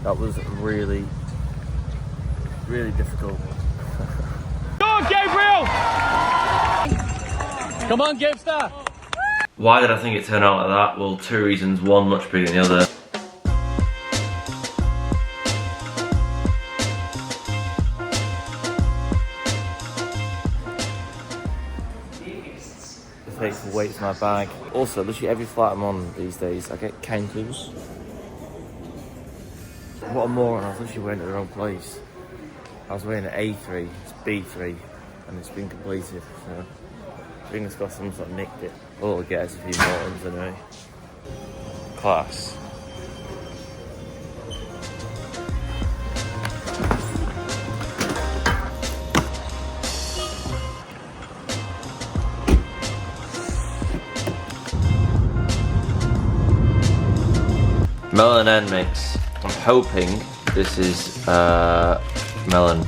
That was really, really difficult. Go on, Gabriel! Come on, Gibster! Why did I think it turned out like that? Well, two reasons. One much bigger than the other. The takes the weight to my bag. Also, literally every flight I'm on these days, I get counters. What a moron, I was literally wearing it at the wrong place. I was wearing an A3, it's B3, and it's been completed, so fingers crossed someone's not nicked it. All it gets is a few morons anyway. Class. Melon N mix. I'm hoping this is melon.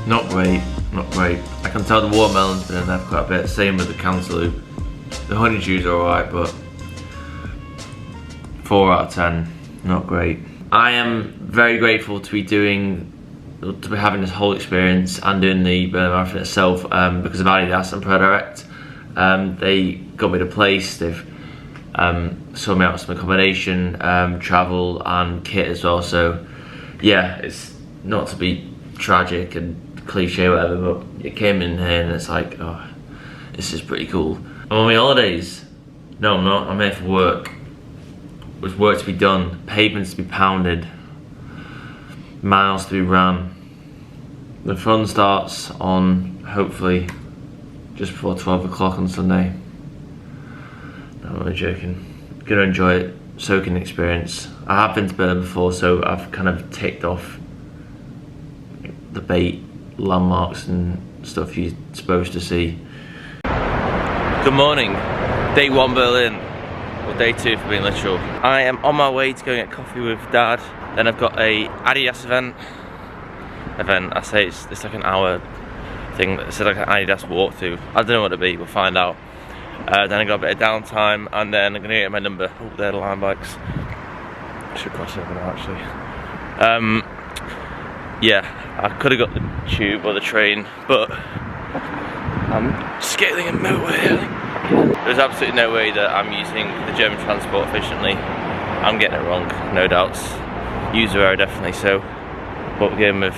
Not great, not great. I can tell the watermelon's been in there quite a bit. Same with the cantaloupe. The honeydew's alright, but 4 out of 10, not great. I am very grateful to be having this whole experience and doing the Berlin Marathon itself because of Adidas and Pro Direct. They got me the place, they've sorted me out some accommodation, travel and kit as well, so yeah, it's not to be tragic and cliche or whatever, but it came in here and it's like, oh, this is pretty cool. I'm on my holidays. No, I'm not, I'm here for work. There's work to be done, pavements to be pounded, miles to be run. The fun starts on, hopefully, just before 12 o'clock on Sunday. No, I'm only joking. Gonna enjoy it, soaking experience. I have been to Berlin before, so I've kind of ticked off the bait landmarks and stuff you're supposed to see. Good morning, day 1 Berlin, or day 2 for being literal. I am on my way to go and get coffee with Dad. Then I've got a Adidas event. I say it's like an hour thing. It's like an Adidas walkthrough. I don't know what it'll be, we'll find out. Then I got a bit of downtime, and then I'm gonna get my number. Oh, they're the line bikes. I should cross over now actually. Yeah, I could have got the tube or the train, but I'm scaling a motorway, I think. There's absolutely no way that I'm using the German transport efficiently. I'm getting it wrong, no doubts. User error definitely, so what we're going with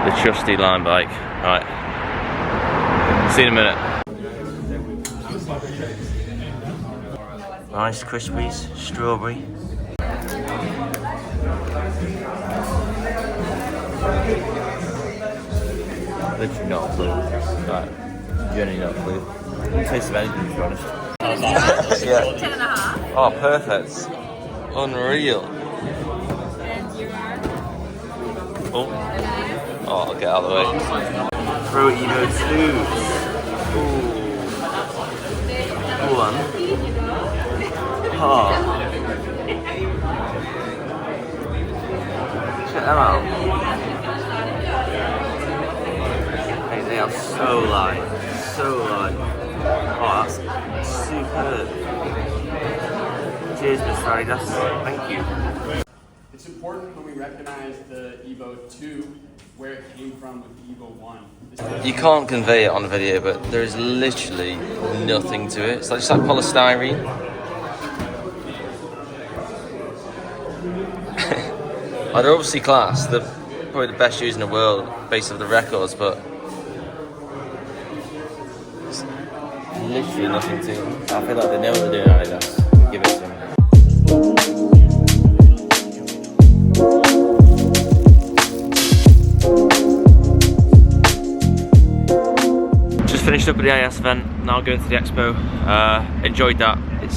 the trusty line bike. Right, see you in a minute. Nice Krispies, strawberry. Literally not a clue. Right, genuinely not a clue. I didn't taste of anything, to be honest. Yeah. 10.5. Oh, perfect. Unreal. And you are? Oh, I'll get out of the way. Pro Evo 2s. Ooh. One. Oh. Check them out. Hey, they are so light. So light. Oh, that's superb. Cheers, Mr. Adidas. Thank you. It's important when we recognize the Evo 2 where it came from with the Evo 1. You can't convey it on video, but there is literally nothing to it. It's like, just like polystyrene. Oh, they're obviously class. They're probably the best shoes in the world based off the records, but there's literally nothing to them. I feel like they know what they're doing, Adidas. Give it to them. Finished up at the IS event, now going to the expo. Enjoyed that. I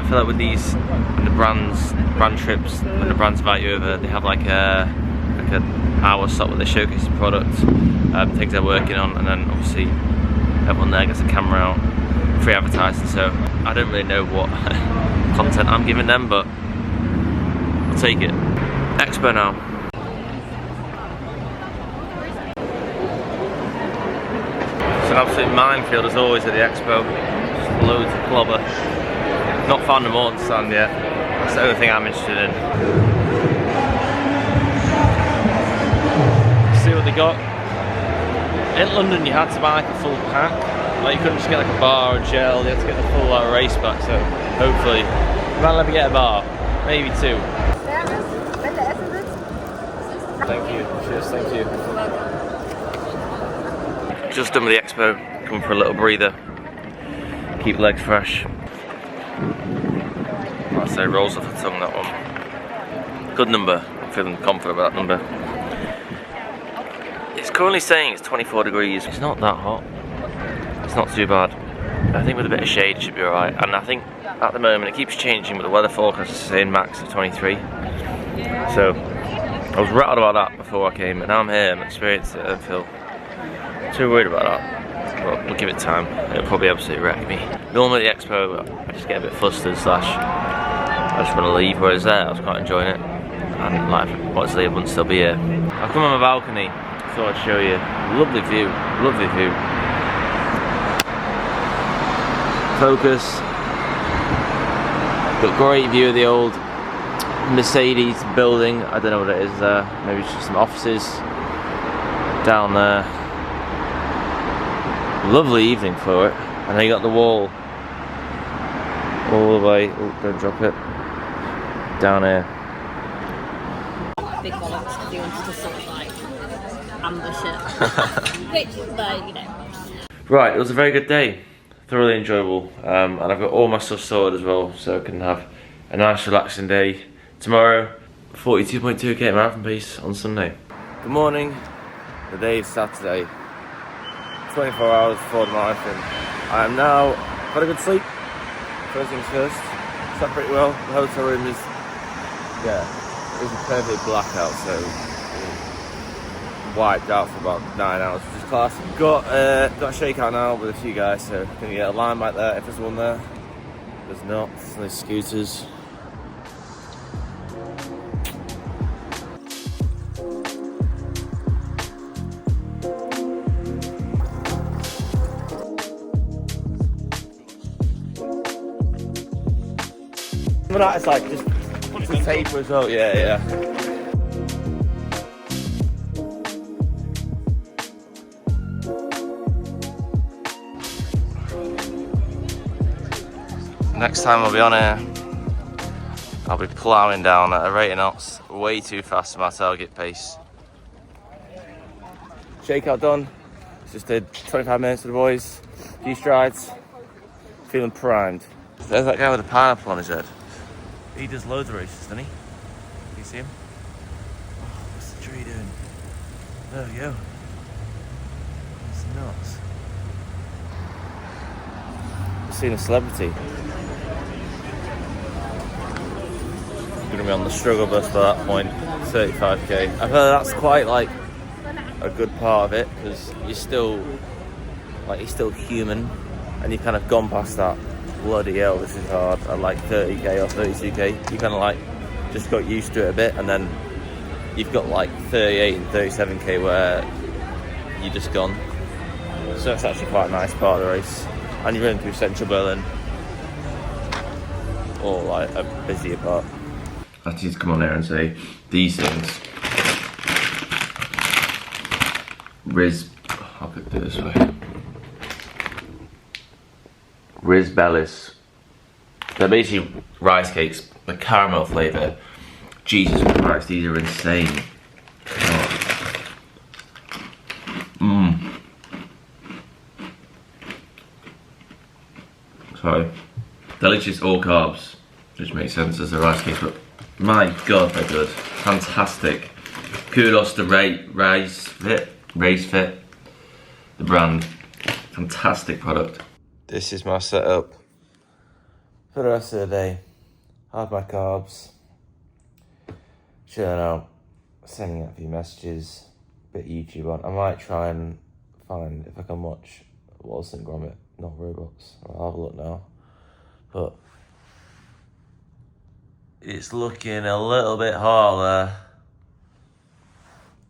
feel like with these, when the brand trips, when the brands invite you over, they have like an hour slot where they showcase the product, things they're working on, and then obviously everyone there gets a camera out, free advertising. So I don't really know what content I'm giving them, but I'll take it. Expo now. So an absolute minefield as always at the expo. Just loads of clobber. Not found a mountain stand yet. That's the only thing I'm interested in. See what they got. In London, you had to buy like a full pack. Like you couldn't just get like a bar or gel. You had to get the full race pack. So hopefully, you might let me get a bar, maybe 2. Thank you. Cheers. Thank you. Just done with the expo. Coming for a little breather. Keep legs fresh. Like I say, rolls off the tongue, that one. Good number. I'm feeling confident about that number. It's currently saying it's 24 degrees. It's not that hot. It's not too bad. I think with a bit of shade it should be alright. And I think at the moment it keeps changing, but the weather forecast is saying max of 23. So I was rattled about that before I came, but now I'm here, I'm experiencing it, I don't feel too worried about that. Well, we'll give it time. It'll probably absolutely wreck me. Normally at the expo, I just get a bit flustered, slash I just want to leave, whereas there I was quite enjoying it. And like, if I wanted to leave, I wouldn't still be here. I've come on my balcony, thought I'd show you. Lovely view, lovely view. Focus. Got great view of the old Mercedes building. I don't know what it is there. Maybe it's just some offices down there. Lovely evening for it. And then you got the wall all the way. Oh, don't drop it. Down here. Big bollocks because he wanted to sort of like ambush it. Which, though, you know. Right, it was a very good day. Thoroughly enjoyable. And I've got all my stuff sorted as well, so I can have a nice relaxing day. Tomorrow, 42.2k marathon pace on Sunday. Good morning. The day is Saturday. 24 hours before the marathon. I am now got a good sleep. First things first. Slept pretty well. The hotel room is, yeah, it was a perfect blackout, so wiped out for about 9 hours, which is class. Got a shakeout now with a few guys, so gonna get a line back there if there's one there. There's not. There's no scooters. But that is like just the taper as well, yeah. Next time I'll be on here, I'll be ploughing down at a rate of knots, way too fast for my target pace. Shakeout done. Just did 25 minutes with the boys, a few strides, feeling primed. There's that guy with a pineapple on his head. He does loads of races, doesn't he? You see him? Oh, what's the tree doing? There we go. It's nuts. I've seen a celebrity. Gonna be on the struggle bus by that point, 35k. I've heard that's quite like a good part of it, because you're still human, and you've kind of gone past that. Bloody hell, this is hard. At like 30k or 32k, you kind of like just got used to it a bit, and then you've got like 38 and 37k where you're just gone. So it's actually quite a nice part of the race, and you're running through central Berlin, or like a busier part. I need to come on there and say these things. I'll put it this way. Riz Bellis. They're basically rice cakes, the caramel flavour. Jesus Christ, these are insane. Sorry. Delicious, all carbs, which makes sense as a rice cake, but my God, they're good. Fantastic. Kudos to Race Fit, the brand. Fantastic product. This is my setup for the rest of the day. Have my carbs, chilling out, sending out a few messages, a bit of YouTube on. I might try and find if I can watch Wallace and Gromit, not Robots. I'll have a look now. But it's looking a little bit hot there.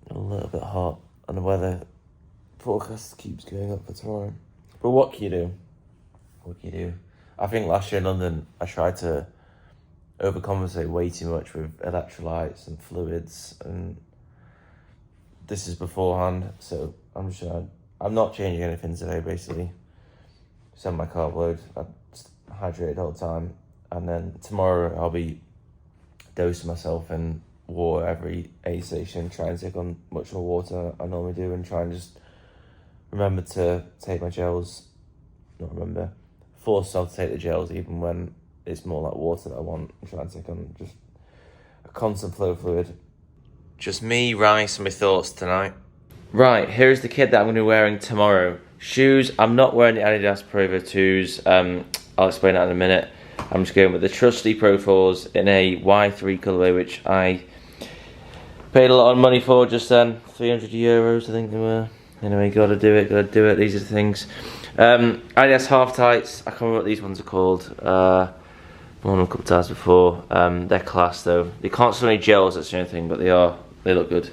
A little bit hot, and the weather forecast keeps going up for tomorrow. But what can you do? What can you do? I think last year in London, I tried to overcompensate way too much with electrolytes and fluids, and this is beforehand, so I'm not changing anything today, basically. Send my carb load, I'm hydrated all the time, and then tomorrow I'll be dosing myself in water every aid station, try and take on much more water I normally do, and try and just remember to take my gels, force myself to take the gels even when it's more like water that I want, and try and take on just a constant flow of fluid. Just me, rice, and my thoughts tonight. Right, here's the kit that I'm going to be wearing tomorrow. Shoes, I'm not wearing the Adidas Pro 2s, I'll explain that in a minute. I'm just going with the trusty Pro 4s in a Y3 colourway, which I paid a lot of money for just then. €300 I think they were. Anyway, gotta do it, these are the things. Adidas half tights, I can't remember what these ones are called. I've worn them a couple of times before. They're class though. They can't smell any gels, that's the only thing, but they look good.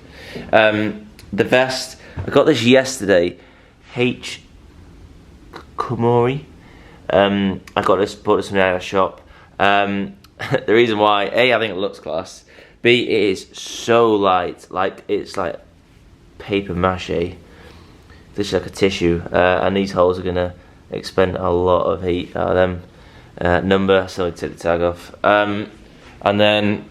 The vest, I got this yesterday, H. Kumori. I bought this from the Adidas shop. The reason why, A, I think it looks class. B, it is so light, like it's like paper mache. This is like a tissue, and these holes are gonna expend a lot of heat out of them. Number, so I take the tag off. And then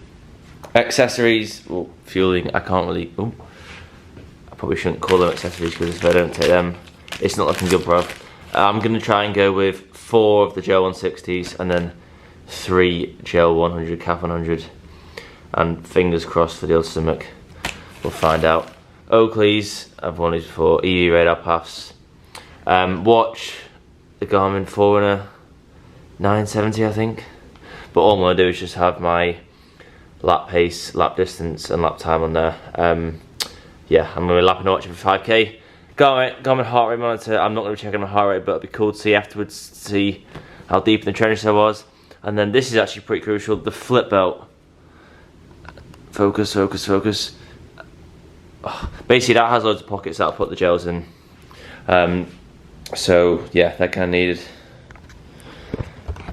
accessories, well, fueling, I can't really, I probably shouldn't call them accessories because if I don't take them, it's not looking good, bro. I'm gonna try and go with 4 of the gel 160s and then 3 gel 100, calf 100, and fingers crossed for the old stomach. We'll find out. Oakley's, I've worn these before, EV radar paths. Watch, the Garmin Forerunner 970 I think. But all I'm going to do is just have my lap pace, lap distance and lap time on there. Yeah, I'm going to be lapping the watch for 5k. Garmin heart rate monitor, I'm not going to be checking my heart rate, but it'd be cool to see afterwards, to see how deep in the trenches I was. And then this is actually pretty crucial, the flip belt. Focus. Basically that has loads of pockets that I'll put the gels in. So yeah, that kind of needed.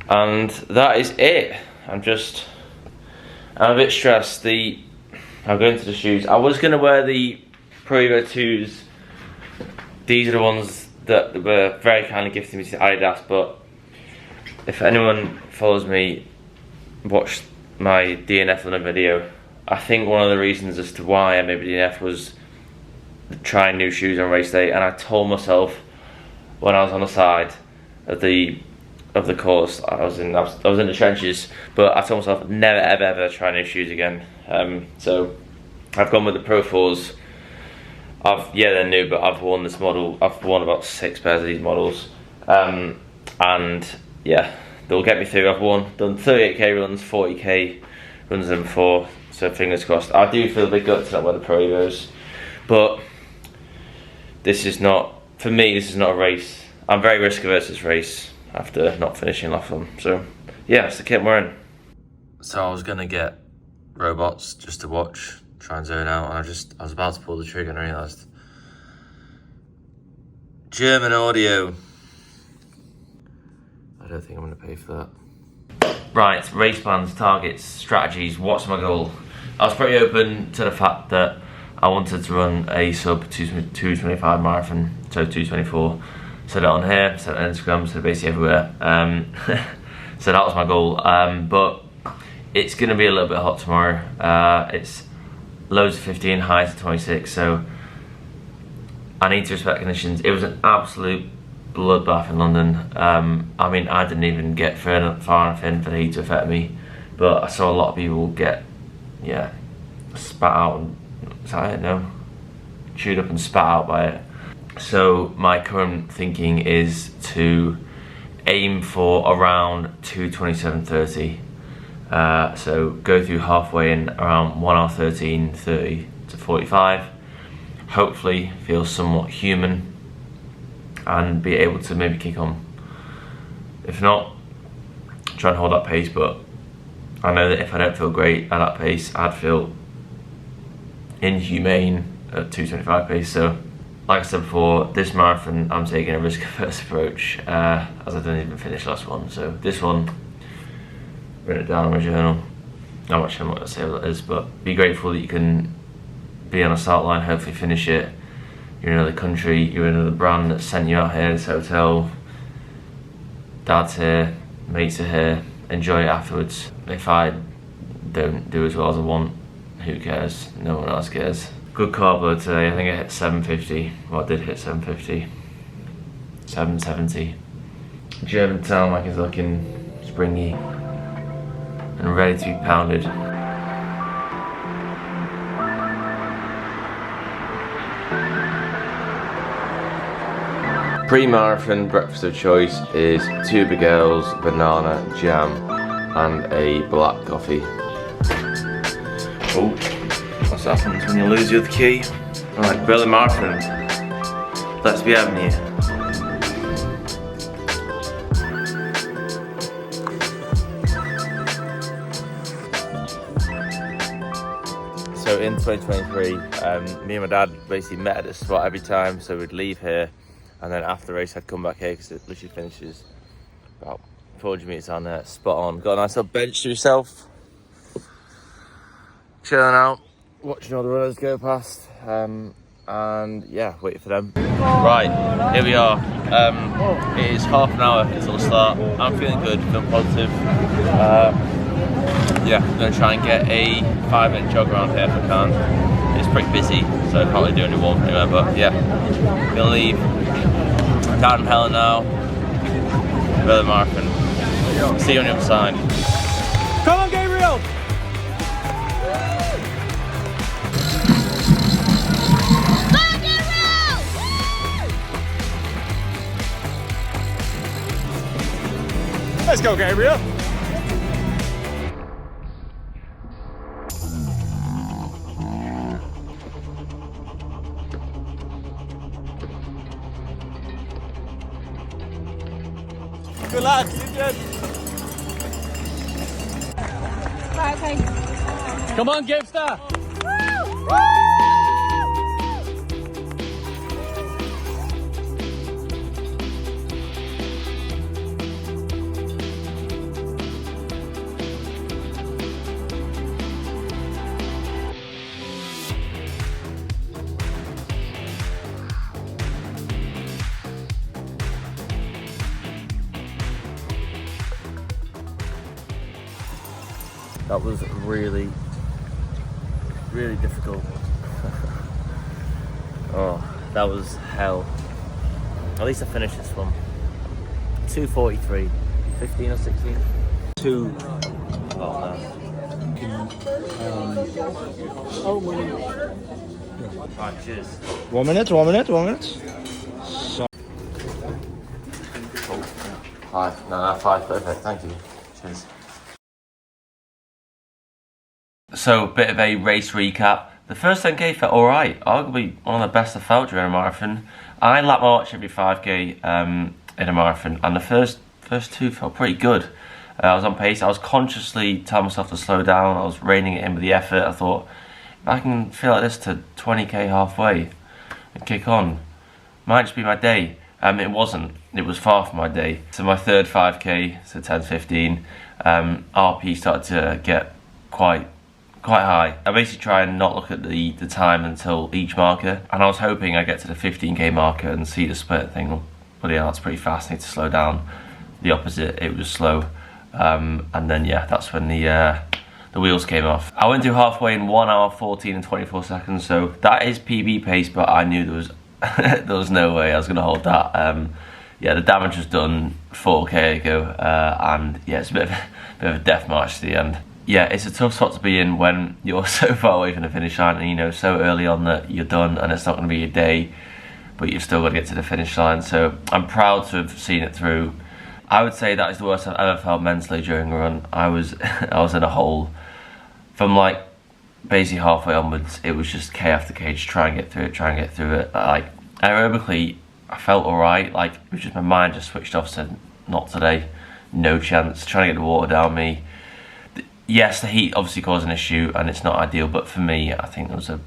And that is it. I'm a bit stressed. I'll go into the shoes. I was going to wear the Pro 2s. These are the ones that were very kindly gifted me to Adidas, but if anyone follows me, watch my DNF London video, I think one of the reasons as to why I made DNF was trying new shoes on race day, and I told myself when I was on the side of the course, I was in the trenches, but I told myself never ever try new shoes again. So I've gone with the Pro 4s. They're new, but I've worn this model. I've worn about 6 pairs of these models, and yeah, they'll get me through. Done 38k runs, 40k runs in before, so fingers crossed. I do feel a bit gutted about the Pro Evos, but this is not, for me, this is not a race. I'm very risk averse this race after not finishing off them. So yeah, that's the kit I'm wearing. So I was gonna get robots just to watch, try and zone out, and I was about to pull the trigger and I realised German audio. I don't think I'm gonna pay for that. Right, race plans, targets, strategies, what's my goal? I was pretty open to the fact that I wanted to run a sub 225 marathon, so 224. Said it on here, said it on Instagram, said it basically everywhere. So that was my goal, but it's gonna be a little bit hot tomorrow. It's lows of 15, highs of 26, so I need to respect conditions. It was an absolute bloodbath in London. I mean, I didn't even get far enough in for the heat to affect me, but I saw a lot of people get, spat out, I don't know, chewed up and spat out by it. So my current thinking is to aim for around 2:27:30. So go through halfway in around 1 hour 13:30 to 45. Hopefully feel somewhat human and be able to maybe kick on. If not, try and hold that pace, but I know that if I don't feel great at that pace, I'd feel inhumane at 2:25 pace. So like I said before, this marathon I'm taking a risk-averse approach, as I didn't even finish last one. So this one, write it down in my journal. I'm not going to say what that is, but be grateful that you can be on a start line, hopefully finish it. You're in another country, you're in another brand that sent you out here, this hotel. Dad's here, mates are here, enjoy it afterwards. If I don't do as well as I want, who cares? No one else cares. Good carb load today. I think I hit 750. Well, I did hit 750. 770. German tarmac is looking springy and ready to be pounded. Pre-marathon breakfast of choice is 2 Big L's, banana, jam, and a black coffee. Oh. What happens when you lose your key? Alright, Berlin Marathon. Let's be having you. So in 2023, me and my dad basically met at this spot every time, so we'd leave here and then after the race I'd come back here because it literally finishes about 400 metres on there, spot on. Got a nice little bench to yourself. Chilling out. Watching all the runners go past, and yeah, waiting for them. Right, here we are. It is half an hour until the start. I'm feeling good, feeling positive. Yeah, I'm going to try and get a 5-minute jog around here if I can. It's pretty busy, so I can't really do any walking anywhere, but yeah. Going to leave down in Helen now. Go to the marathon. See you on the other side. Come on, Gabriel! Let's go, Gabriel! Good lad, you good? Right, okay. Come on, Gibster! That was really difficult. Oh, that was hell. At least I finished this one. 2:43, 15 or 16? 2. Oh no. Right, cheers. 1 minute, 1 minute, 1 minute. So. Oh, 5. No, 5, perfect, thank you. Cheers. So, bit of a race recap. The first 10k felt alright, arguably one of the best I felt during a marathon. I lap march every 5k in a marathon, and the first 2 felt pretty good. I was on pace, I was consciously telling myself to slow down, I was reining it in with the effort. I thought, if I can feel like this to 20k halfway and kick on, might just be my day. It wasn't, it was far from my day. So my third 5k, so 10:15, RP started to get quite high. I basically try and not look at the time until each marker, and I was hoping I get to the 15k marker and see the split thing. Well, bloody hell, that's pretty fast, I need to slow down. The opposite, it was slow. And then yeah, that's when the wheels came off. I went through halfway in 1 hour 14 and 24 seconds, so that is PB pace, but I knew there was there was no way I was going to hold that. Yeah, the damage was done 4k ago, and yeah, it's a bit of a death march to the end. Yeah, it's a tough spot to be in when you're so far away from the finish line and you know so early on that you're done and it's not going to be your day, but you've still got to get to the finish line. So I'm proud to have seen it through. I would say that is the worst I've ever felt mentally during a run. I was in a hole. From like basically halfway onwards, it was just K after K, just try and get through it. Like aerobically, I felt alright. Like it was just my mind just switched off, said not today, no chance. Trying to get the water down me. Yes, the heat obviously caused an issue and it's not ideal, but for me, I think there was a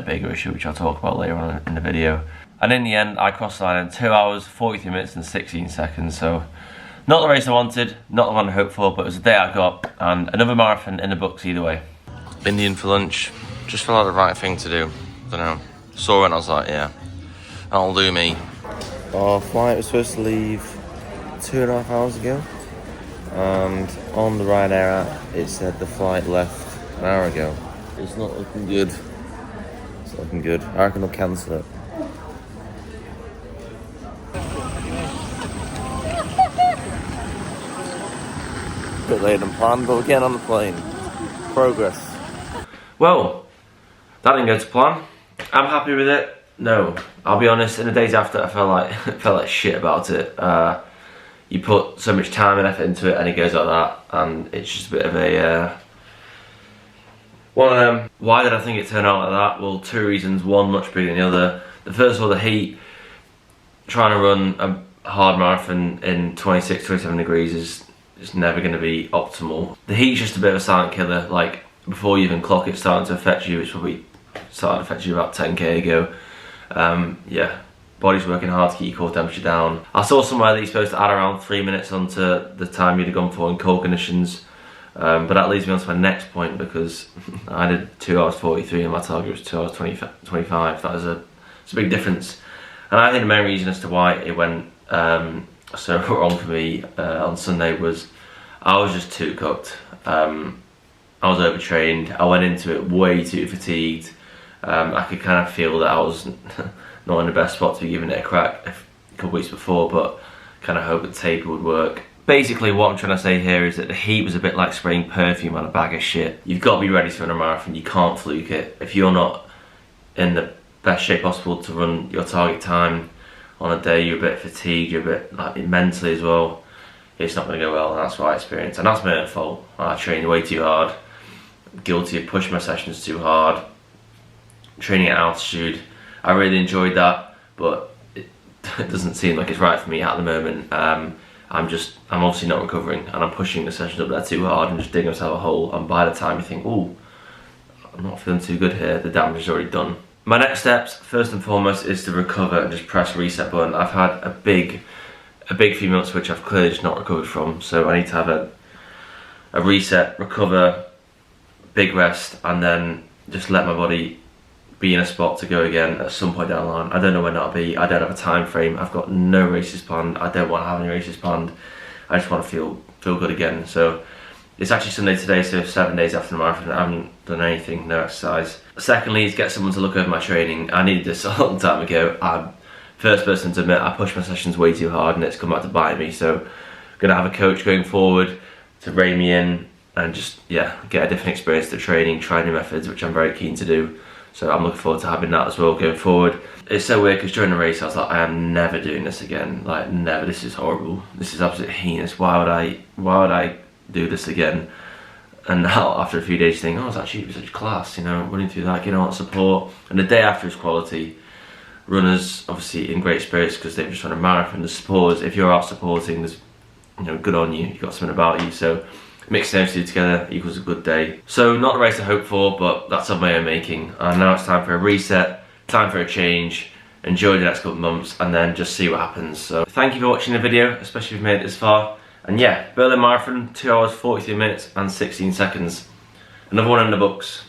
bigger issue, which I'll talk about later on in the video. And in the end, I crossed the line in 2 hours, 43 minutes and 16 seconds. So not the race I wanted, not the one I hoped for, but it was the day I got, and another marathon in the books either way. Indian for lunch, just felt like the right thing to do. I don't know, saw it and I was like, yeah, that'll do me. Our flight was supposed to leave 2.5 hours ago, and on the Ryanair app it said the flight left an hour ago. It's not looking good. It's not looking good. I reckon they'll cancel it. Bit later than planned, but we're getting on the plane. Progress. Well, that didn't go to plan. I'm happy with it. No, I'll be honest. In the days after, I felt like shit about it. You put so much time and effort into it, and it goes like that, and it's just a bit of a one of them. Why did I think it turned out like that? Well, two reasons. One much bigger than the other. The first of all, the heat. Trying to run a hard marathon in 26, 27 degrees is never going to be optimal. The heat's just a bit of a silent killer. Like, before you even clock it starting to affect you, it's probably started to affect you about 10k ago. Yeah, body's working hard to keep your core temperature down. I saw somewhere that you're supposed to add around 3 minutes onto the time you'd have gone for in cold conditions. But that leads me on to my next point, because I did 2 hours 43 and my target was 2 hours 25. It's a big difference. And I think the main reason as to why it went so wrong for me on Sunday was I was just too cooked. I was overtrained. I went into it way too fatigued. I could kind of feel that I was not in the best spot to be giving it a crack a couple weeks before, but kind of hoped the taper would work. Basically, what I'm trying to say here is that the heat was a bit like spraying perfume on a bag of shit. You've got to be ready to run a marathon. You can't fluke it. If you're not in the best shape possible to run your target time on a day, you're a bit fatigued, you're a bit like mentally as well, it's not going to go well, and that's what I experienced, and that's my own fault. I trained way too hard, guilty of pushing my sessions too hard, training at altitude. I really enjoyed that, but it doesn't seem like it's right for me at the moment. I'm obviously not recovering, and I'm pushing the sessions up there too hard and just digging myself a hole, and by the time you think, oh, I'm not feeling too good here, the damage is already done. My next steps, first and foremost, is to recover and just press reset button. I've had a big few months which I've clearly just not recovered from, so I need to have a reset, recover, big rest, and then just let my body be in a spot to go again at some point down the line. I don't know when that'll be. I don't have a time frame. I've got no races planned. I don't want to have any races planned. I just want to feel good again. So it's actually Sunday today, so 7 days after the marathon, I haven't done anything, no exercise. Secondly, is get someone to look over my training. I needed this a long time ago. I'm first person to admit I pushed my sessions way too hard and it's come back to bite me. So I'm gonna have a coach going forward to rein me in and just, yeah, get a different experience to training, try new methods, which I'm very keen to do. So I'm looking forward to having that as well going forward. It's so weird because during the race I was like, I am never doing this again. Like, never. This is horrible. This is absolutely heinous. Why would I do this again? And now after a few days you think, oh, it's actually such class, you know, running through that, getting all that support. And the day after is quality. Runners obviously in great spirits because they've just run a marathon. The supporters, if you're out supporting, there's, you know, good on you. You've got something about you. So mixing those two together equals a good day. So not the race I hoped for, but that's of my own making. And now it's time for a reset, time for a change, enjoy the next couple of months, and then just see what happens. So thank you for watching the video, especially if you've made it this far. And yeah, Berlin Marathon, 2 hours 43 minutes and 16 seconds. Another one in the books.